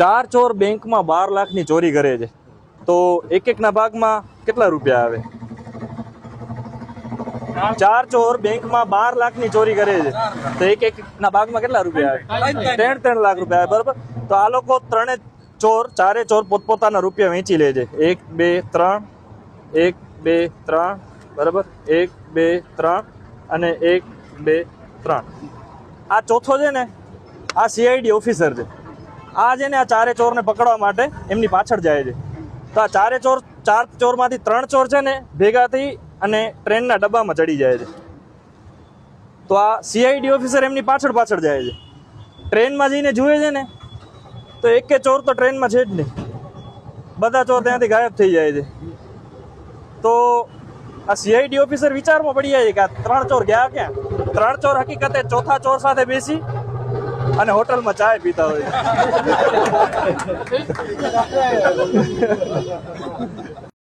4 ચોર બેંકમાં 12 લાખની ચોરી કરે છે, તો એક ના ભાગમાં કેટલા રૂપિયા આવે? 4 ચોર બેંકમાં 12 લાખની ચોરી કરે છે, તો એક ના ભાગમાં કેટલા રૂપિયા આવે? 3 લાખ રૂપિયા આવે, બરાબર. તો આ લોકો ચારે ચોર પોતપોતાના રૂપિયા વેચી લે છે. 1 2 3, 1 2 3, બરાબર, 1 2 3 અને 1 2 3. આ ચોથો છે ને, આ CID ઓફિસર છે. આ છે ને, આ ચારે ચોરને પકડવા માટે એમની પાછળ જાય છે. તો આ ચાર ચોરમાંથી 3 ચોર છે ને ભેગા થઈ અને ટ્રેનના ડબ્બામાં ચડી જાય છે. તો આ CID ઓફિસર એમની પાછળ જાય છે. ટ્રેનમાં જઈને જુએ છે ને, તો એક ચોર તો ટ્રેનમાં છે જ નહીં, બધા ચોર ત્યાંથી ગાયબ થઈ જાય છે. તો આ CID ઓફિસર વિચારમાં પડી જાય છે કે આ 3 ચોર ગયા ક્યાં? 3 ચોર હકીકતે ચોથા ચોર સાથે બેસી અને હોટલમાં ચાય પીતા હોય.